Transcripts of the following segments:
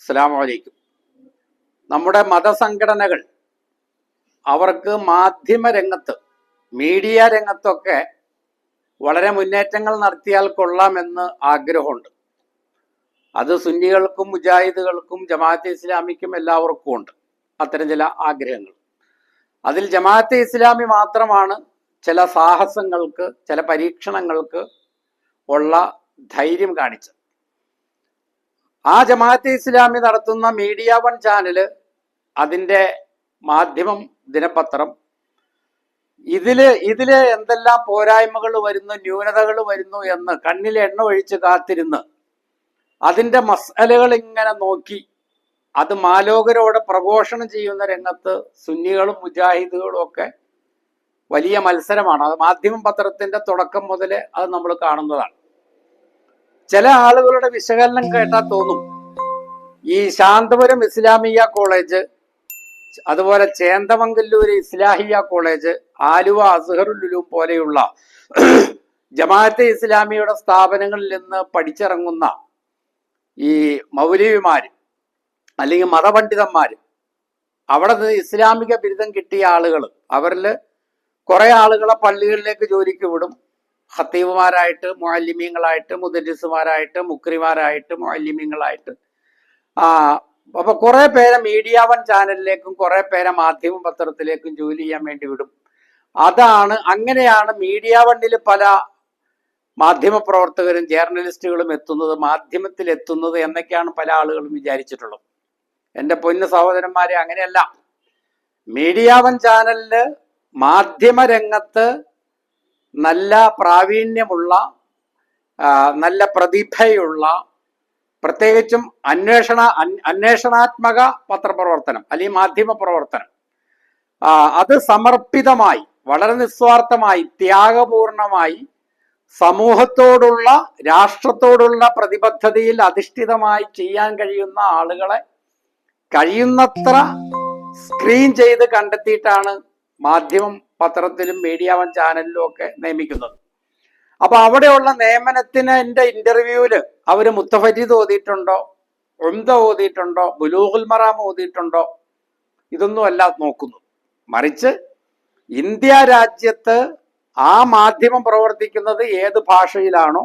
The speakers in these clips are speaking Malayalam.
അസ്സലാമു അലൈക്കും. നമ്മുടെ മതസംഘടനകൾ അവർക്ക് മാധ്യമ രംഗത്ത്, മീഡിയ രംഗത്തൊക്കെ വളരെ മുന്നേറ്റങ്ങൾ നടത്തിയാൽ കൊള്ളാമെന്ന് ആഗ്രഹമുണ്ട്. അത് സുന്നികൾക്കും മുജാഹിദുകൾക്കും ജമാഅത്തെ ഇസ്ലാമിക്കും എല്ലാവർക്കും ഉണ്ട് അത്തരം ചില ആഗ്രഹങ്ങൾ. അതിൽ ജമാഅത്തെ ഇസ്ലാമി മാത്രമാണ് ചില സാഹസങ്ങൾക്ക്, ചില പരീക്ഷണങ്ങൾക്ക് ഉള്ള ധൈര്യം കാണിച്ചത്. ആ ജമാഅത്തെ ഇസ്ലാമി നടത്തുന്ന മീഡിയ വൺ ചാനല്, അതിൻ്റെ മാധ്യമം ദിനപത്രം, ഇതില് എന്തെല്ലാം പോരായ്മകൾ വരുന്നു, ന്യൂനതകൾ വരുന്നു എന്ന് കണ്ണിൽ എണ്ണ ഒഴിച്ച് കാത്തിരുന്ന് അതിൻ്റെ മസലകൾ ഇങ്ങനെ നോക്കി അത് മാലോകരോട് പ്രഘോഷണം ചെയ്യുന്ന രംഗത്ത് സുന്നികളും മുജാഹിദുകളും ഒക്കെ വലിയ മത്സരമാണ്. അത് മാധ്യമം പത്രത്തിന്റെ തുടക്കം മുതലേ അത് നമ്മൾ കാണുന്നതാണ്. ചില ആളുകളുടെ വിശകലനം കേട്ടാൽ തോന്നും ഈ ശാന്തപുരം ഇസ്ലാമിയ കോളേജ്, അതുപോലെ ചേന്ദമംഗല്ലൂർ ഇസ്ലാഹിയ കോളേജ്, ആലുവ അസ്ഹറുൽ ഉലൂം പോലെയുള്ള ജമാഅത്തെ ഇസ്ലാമിയുടെ സ്ഥാപനങ്ങളിൽ നിന്ന് പഠിച്ചിറങ്ങുന്ന ഈ മൗലവിമാര് അല്ലെങ്കിൽ മതപണ്ഡിതന്മാര്, അവിടെ നിന്ന് ഇസ്ലാമിക ബിരുദം കിട്ടിയ ആളുകൾ, അവരിൽ കുറെ ആളുകളെ പള്ളികളിലേക്ക് ജോലിക്ക് വിടും. ഖത്തീബുമാരായിട്ട്, മുഅല്ലിമീങ്ങളായിട്ട്, മുദരിസുമാരായിട്ട്, മുക്രിമാരായിട്ട്, മുഅല്ലിമീങ്ങളായിട്ട്. അപ്പൊ കുറെ പേരെ മീഡിയ വൺ ചാനലിലേക്കും കുറെ പേരെ മാധ്യമ പത്രത്തിലേക്കും ജോലി ചെയ്യാൻ വേണ്ടി വിടും. അങ്ങനെയാണ് മീഡിയ വണ്ണിൽ പല മാധ്യമ പ്രവർത്തകരും ജേർണലിസ്റ്റുകളും എത്തുന്നത്, മാധ്യമത്തിൽ എത്തുന്നത് എന്നൊക്കെയാണ് പല ആളുകളും വിചാരിച്ചിട്ടുള്ളത്. എൻ്റെ പൊന്നു സഹോദരന്മാരെ, അങ്ങനെയല്ല. മീഡിയ വൺ ചാനലില് മാധ്യമ രംഗത്ത് നല്ല പ്രാവീണ്യമുള്ള, നല്ല പ്രതിഭയുള്ള, പ്രത്യേകിച്ചും അന്വേഷണാത്മക പത്രപ്രവർത്തനം അല്ലെങ്കിൽ മാധ്യമ പ്രവർത്തനം, അത് സമർപ്പിതമായി, വളരെ നിസ്വാർത്ഥമായി, ത്യാഗപൂർണമായി സമൂഹത്തോടുള്ള, രാഷ്ട്രത്തോടുള്ള പ്രതിബദ്ധതയിൽ അധിഷ്ഠിതമായി ചെയ്യാൻ കഴിയുന്ന ആളുകളെ കഴിയുന്നത്ര സ്ക്രീൻ ചെയ്ത് കണ്ടെത്തിയിട്ടാണ് മാധ്യമം പത്രത്തിലും മീഡിയ വൺ ചാനലിലും ഒക്കെ നിയമിക്കുന്നത്. അപ്പൊ അവിടെയുള്ള നിയമനത്തിന് എൻ്റെ ഇന്റർവ്യൂവില് അവര് മുത്തഫരീദ് ഓതിയിട്ടുണ്ടോ, ഉംദ ഓതിയിട്ടുണ്ടോ, ബുലൂഗുൽ മറാം ഓതിയിട്ടുണ്ടോ, ഇതൊന്നും അല്ല നോക്കുന്നു. മറിച്ച് ഇന്ത്യ രാജ്യത്ത് ആ മാധ്യമം പ്രവർത്തിക്കുന്നത് ഏത് ഭാഷയിലാണോ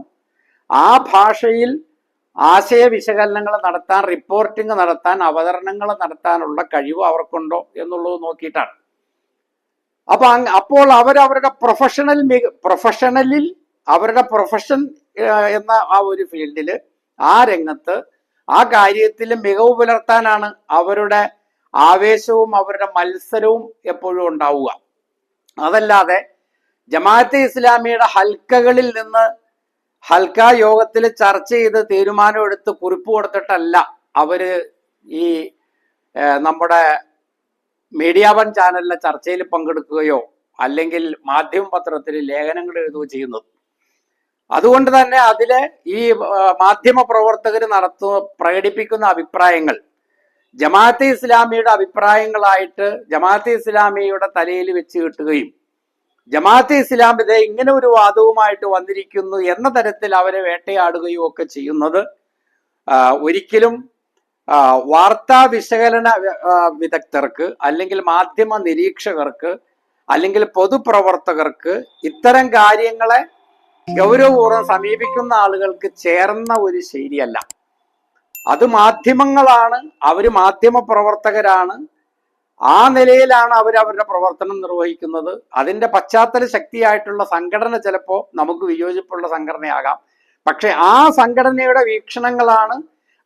ആ ഭാഷയിൽ ആശയ വിശകലനങ്ങൾ നടത്താൻ, റിപ്പോർട്ടിംഗ് നടത്താൻ, അവതരണങ്ങൾ നടത്താനുള്ള കഴിവ് അവർക്കുണ്ടോ എന്നുള്ളത് നോക്കിയിട്ടാണ്. അപ്പോൾ അവരവരുടെ പ്രൊഫഷണലിൽ അവരുടെ പ്രൊഫഷൻ എന്ന ആ ഒരു ഫീൽഡിൽ, ആ രംഗത്ത്, ആ കാര്യത്തിൽ മികവ് പുലർത്താനാണ് അവരുടെ ആവേശവും അവരുടെ മത്സരവും എപ്പോഴും ഉണ്ടാവുക. അതല്ലാതെ ജമാഅത്തെ ഇസ്ലാമിയുടെ ഹൽക്കകളിൽ നിന്ന്, ഹൽക്ക യോഗത്തിൽ ചർച്ച ചെയ്ത് തീരുമാനമെടുത്ത് കുറിപ്പ് കൊടുത്തിട്ടല്ല അവര് ഈ നമ്മുടെ മീഡിയ വൺ ചാനലിലെ ചർച്ചയിൽ പങ്കെടുക്കുകയോ അല്ലെങ്കിൽ മാധ്യമ പത്രത്തിൽ ലേഖനങ്ങൾ എഴുതുകയോ ചെയ്യുന്നത്. അതുകൊണ്ട് തന്നെ അതിലെ ഈ മാധ്യമ പ്രവർത്തകർ പ്രകടിപ്പിക്കുന്ന അഭിപ്രായങ്ങൾ ജമാഅത്തെ ഇസ്ലാമിയുടെ അഭിപ്രായങ്ങളായിട്ട് ജമാഅത്തെ ഇസ്ലാമിയുടെ തലയിൽ വെച്ച് കിട്ടുകയും ജമാഅത്തെ ഇസ്ലാമിതെ ഇങ്ങനെ ഒരു വാദവുമായിട്ട് വന്നിരിക്കുന്നു എന്ന തരത്തിൽ അവരെ വേട്ടയാടുകയും ഒക്കെ ചെയ്യുന്നത് ഒരിക്കലും വാർത്താ വിശകലന വിദഗ്ധർക്ക് അല്ലെങ്കിൽ മാധ്യമ നിരീക്ഷകർക്ക് അല്ലെങ്കിൽ പൊതുപ്രവർത്തകർക്ക് ഇത്തരം കാര്യങ്ങളെ ഗൗരവപൂർവ്വം സമീപിക്കുന്ന ആളുകൾക്ക് ചേർന്ന ഒരു ശൈലിയല്ല. അത് മാധ്യമങ്ങളാണ്, അവര് മാധ്യമ പ്രവർത്തകരാണ്, ആ നിലയിലാണ് അവരവരുടെ പ്രവർത്തനം നിർവഹിക്കുന്നത്. അതിന്റെ പശ്ചാത്തല ശക്തിയായിട്ടുള്ള സംഘടന ചിലപ്പോൾ നമുക്ക് വിയോജിപ്പുള്ള സംഘടനയാകാം, പക്ഷെ ആ സംഘടനയുടെ വീക്ഷണങ്ങളാണ്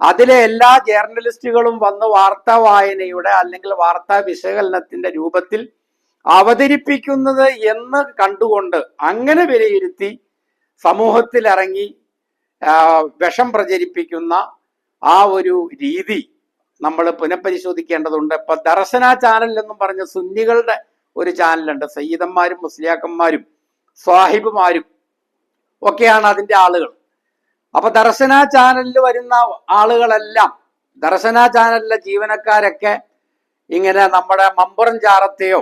അതിലെ എല്ലാ ജേർണലിസ്റ്റുകളും വന്ന് വാർത്താ വായനയുടെ അല്ലെങ്കിൽ വാർത്താ വിശകലനത്തിന്റെ രൂപത്തിൽ അവതരിപ്പിക്കുന്നത് എന്ന് കണ്ടുകൊണ്ട് അങ്ങനെ വിലയിരുത്തി സമൂഹത്തിൽ ഇറങ്ങി വിഷം പ്രചരിപ്പിക്കുന്ന ആ ഒരു രീതി നമ്മൾ പുനഃപരിശോധിക്കേണ്ടതുണ്ട്. ഇപ്പൊ ദർശന ചാനൽ എന്നും പറഞ്ഞ സുന്നികളുടെ ഒരു ചാനലുണ്ട്. സയ്യിദന്മാരും മുസ്ലിയാക്കന്മാരും സ്വാഹിബുമാരും ഒക്കെയാണ് അതിന്റെ ആളുകൾ. അപ്പൊ ദർശന ചാനലിൽ വരുന്ന ആളുകളെല്ലാം, ദർശന ചാനലിലെ ജീവനക്കാരൊക്കെ ഇങ്ങനെ നമ്മുടെ മമ്പുറം ചാറത്തെയോ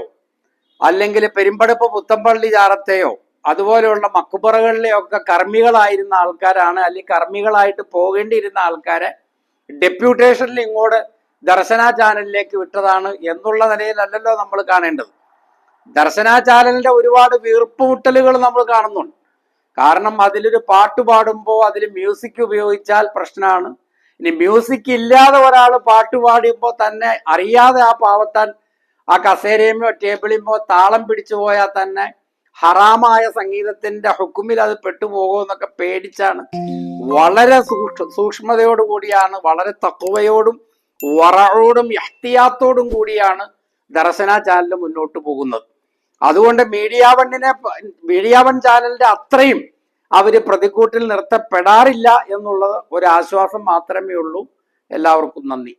അല്ലെങ്കിൽ പെരുമ്പടപ്പ് പുത്തമ്പള്ളി ചാറത്തെയോ അതുപോലെയുള്ള മക്ബറകളിലെയൊക്കെ കർമ്മികളായിരുന്ന ആൾക്കാരാണ്, അല്ലെങ്കിൽ കർമ്മികളായിട്ട് പോകേണ്ടിയിരുന്ന ആൾക്കാരെ ഡെപ്യൂട്ടേഷനിൽ ഇങ്ങോട്ട് ദർശന ചാനലിലേക്ക് വിട്ടതാണ് എന്നുള്ള നിലയിലല്ലല്ലോ നമ്മൾ കാണേണ്ടത്. ദർശന ചാനലിന്റെ ഒരുപാട് വീർപ്പുമുട്ടലുകൾ നമ്മൾ കാണുന്നുണ്ട്. കാരണം അതിലൊരു പാട്ട് പാടുമ്പോൾ അതിൽ മ്യൂസിക് ഉപയോഗിച്ചാൽ പ്രശ്നമാണ്. ഇനി മ്യൂസിക് ഇല്ലാതെ ഒരാൾ പാട്ട് പാടുമ്പോൾ തന്നെ അറിയാതെ ആ പാവത്താൻ ആ കസേരയുമോ ടേബിളിമോ താളം പിടിച്ചു പോയാൽ തന്നെ ഹറാമായ സംഗീതത്തിന്റെ ഹുക്കുമിൽ അത് പെട്ടുപോകുമെന്നൊക്കെ പേടിച്ചാണ് വളരെ സൂക്ഷ്മതയോടുകൂടിയാണ്, വളരെ തഖ്വയോടും വറയോടും ഇഹ്തിയാത്തോടും കൂടിയാണ് ദർശന ചാനൽ മുന്നോട്ട് പോകുന്നത്. അതുകൊണ്ട് മീഡിയ വൺ ചാനലിന്റെ അത്രയും അവര് പ്രതിക്കൂട്ടിൽ നിർത്തപ്പെടാറില്ല എന്നുള്ളത് ഒരു ആശ്വാസം മാത്രമേ ഉള്ളൂ. എല്ലാവർക്കും നന്ദി.